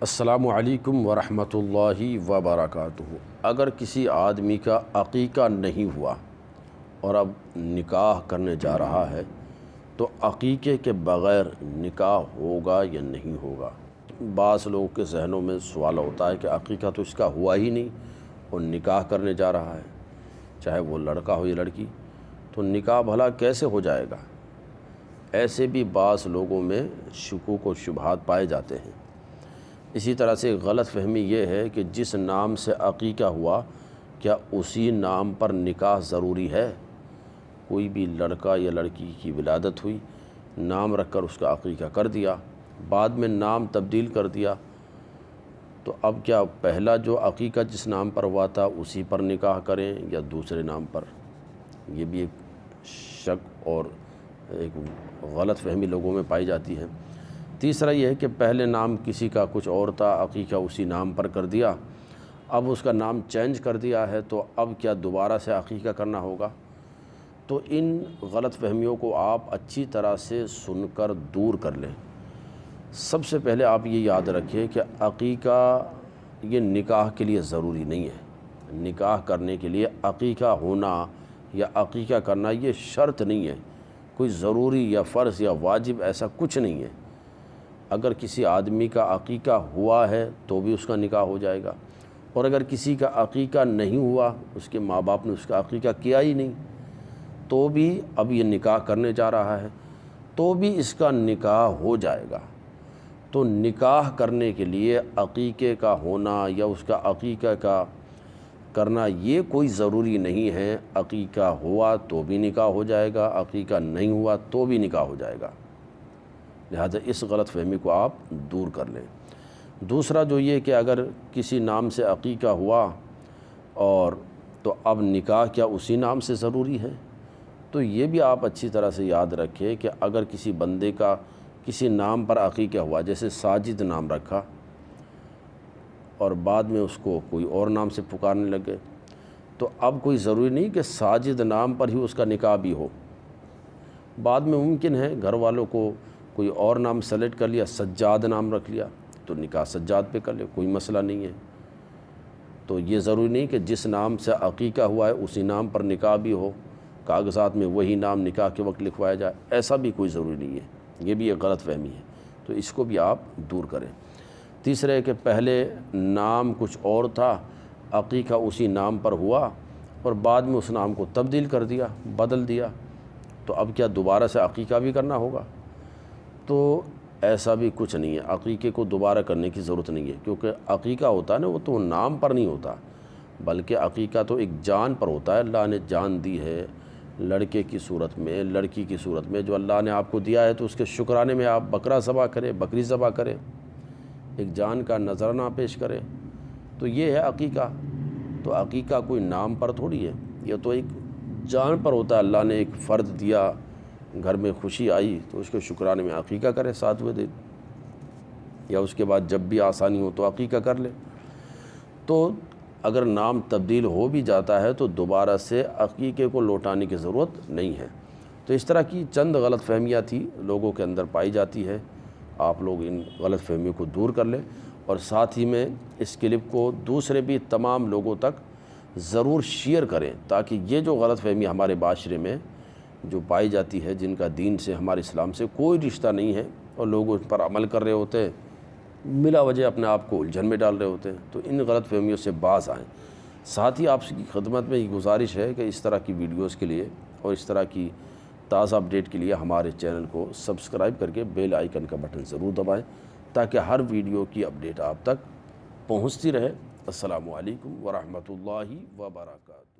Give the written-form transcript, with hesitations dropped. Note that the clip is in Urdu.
السلام علیکم ورحمۃ اللہ وبرکاتہ۔ اگر کسی آدمی کا عقیقہ نہیں ہوا اور اب نکاح کرنے جا رہا ہے تو عقیقے کے بغیر نکاح ہوگا یا نہیں ہوگا؟ بعض لوگوں کے ذہنوں میں سوال ہوتا ہے کہ عقیقہ تو اس کا ہوا ہی نہیں اور نکاح کرنے جا رہا ہے، چاہے وہ لڑکا ہو یا لڑکی، تو نکاح بھلا کیسے ہو جائے گا؟ ایسے بھی بعض لوگوں میں شکوک و شبہات پائے جاتے ہیں۔ اسی طرح سے غلط فہمی یہ ہے کہ جس نام سے عقیقہ ہوا کیا اسی نام پر نکاح ضروری ہے؟ کوئی بھی لڑکا یا لڑکی کی ولادت ہوئی، نام رکھ کر اس کا عقیقہ کر دیا، بعد میں نام تبدیل کر دیا، تو اب کیا پہلا جو عقیقہ جس نام پر ہوا تھا اسی پر نکاح کریں یا دوسرے نام پر؟ یہ بھی ایک شک اور ایک غلط فہمی لوگوں میں پائی جاتی ہے۔ تیسرا یہ ہے کہ پہلے نام کسی کا کچھ اور تھا، عقیقہ اسی نام پر کر دیا، اب اس کا نام چینج کر دیا ہے تو اب کیا دوبارہ سے عقیقہ کرنا ہوگا؟ تو ان غلط فہمیوں کو آپ اچھی طرح سے سن کر دور کر لیں۔ سب سے پہلے آپ یہ یاد رکھیں کہ عقیقہ یہ نکاح کے لیے ضروری نہیں ہے۔ نکاح کرنے کے لیے عقیقہ ہونا یا عقیقہ کرنا یہ شرط نہیں ہے، کوئی ضروری یا فرض یا واجب ایسا کچھ نہیں ہے۔ اگر کسی آدمی کا عقیقہ ہوا ہے تو بھی اس کا نکاح ہو جائے گا، اور اگر کسی کا عقیقہ نہیں ہوا، اس کے ماں باپ نے اس کا عقیقہ کیا ہی نہیں، تو بھی اب یہ نکاح کرنے جا رہا ہے تو بھی اس کا نکاح ہو جائے گا۔ تو نکاح کرنے کے لیے عقیقے کا ہونا یا اس کا عقیقہ کا کرنا یہ کوئی ضروری نہیں ہے۔ عقیقہ ہوا تو بھی نکاح ہو جائے گا، عقیقہ نہیں ہوا تو بھی نکاح ہو جائے گا۔ لہذا اس غلط فہمی کو آپ دور کر لیں۔ دوسرا جو یہ کہ اگر کسی نام سے عقیقہ ہوا اور تو اب نکاح کیا اسی نام سے ضروری ہے؟ تو یہ بھی آپ اچھی طرح سے یاد رکھیں کہ اگر کسی بندے کا کسی نام پر عقیقہ ہوا، جیسے ساجد نام رکھا اور بعد میں اس کو کوئی اور نام سے پکارنے لگے، تو اب کوئی ضروری نہیں کہ ساجد نام پر ہی اس کا نکاح بھی ہو۔ بعد میں ممکن ہے گھر والوں کو کوئی اور نام سلیکٹ کر لیا، سجاد نام رکھ لیا، تو نکاح سجاد پہ کر لے، کوئی مسئلہ نہیں ہے۔ تو یہ ضروری نہیں کہ جس نام سے عقیقہ ہوا ہے اسی نام پر نکاح بھی ہو، کاغذات میں وہی نام نکاح کے وقت لکھوایا جائے، ایسا بھی کوئی ضروری نہیں ہے۔ یہ بھی ایک غلط فہمی ہے، تو اس کو بھی آپ دور کریں۔ تیسرے ہے کہ پہلے نام کچھ اور تھا، عقیقہ اسی نام پر ہوا اور بعد میں اس نام کو تبدیل کر دیا، بدل دیا، تو اب کیا دوبارہ سے عقیقہ بھی کرنا ہوگا؟ تو ایسا بھی کچھ نہیں ہے، عقیقے کو دوبارہ کرنے کی ضرورت نہیں ہے، کیونکہ عقیقہ ہوتا ہے نا وہ تو نام پر نہیں ہوتا، بلکہ عقیقہ تو ایک جان پر ہوتا ہے۔ اللہ نے جان دی ہے لڑکے کی صورت میں، لڑکی کی صورت میں، جو اللہ نے آپ کو دیا ہے تو اس کے شکرانے میں آپ بکرا ذبح کریں، بکری ذبح کریں، ایک جان کا نذرانہ پیش کریں، تو یہ ہے عقیقہ۔ تو عقیقہ کوئی نام پر تھوڑی ہے، یہ تو ایک جان پر ہوتا ہے۔ اللہ نے ایک فرد دیا، گھر میں خوشی آئی تو اس کے شکرانے میں عقیقہ کرے 7ویں دن، یا اس کے بعد جب بھی آسانی ہو تو عقیقہ کر لے۔ تو اگر نام تبدیل ہو بھی جاتا ہے تو دوبارہ سے عقیقے کو لوٹانے کی ضرورت نہیں ہے۔ تو اس طرح کی چند غلط فہمیاں تھی لوگوں کے اندر پائی جاتی ہے، آپ لوگ ان غلط فہمیوں کو دور کر لیں، اور ساتھ ہی میں اس کلپ کو دوسرے بھی تمام لوگوں تک ضرور شیئر کریں، تاکہ یہ جو غلط فہمی ہمارے معاشرے میں جو پائی جاتی ہے، جن کا دین سے، ہمارے اسلام سے کوئی رشتہ نہیں ہے، اور لوگ اس پر عمل کر رہے ہوتے ہیں، بلا وجہ اپنے آپ کو الجھن میں ڈال رہے ہوتے ہیں، تو ان غلط فہمیوں سے باز آئیں۔ ساتھ ہی آپ کی خدمت میں یہ گزارش ہے کہ اس طرح کی ویڈیوز کے لیے اور اس طرح کی تازہ اپڈیٹ کے لیے ہمارے چینل کو سبسکرائب کر کے بیل آئیکن کا بٹن ضرور دبائیں، تاکہ ہر ویڈیو کی اپڈیٹ آپ تک پہنچتی رہے۔ السلام علیکم ورحمۃ اللہ وبرکاتہ۔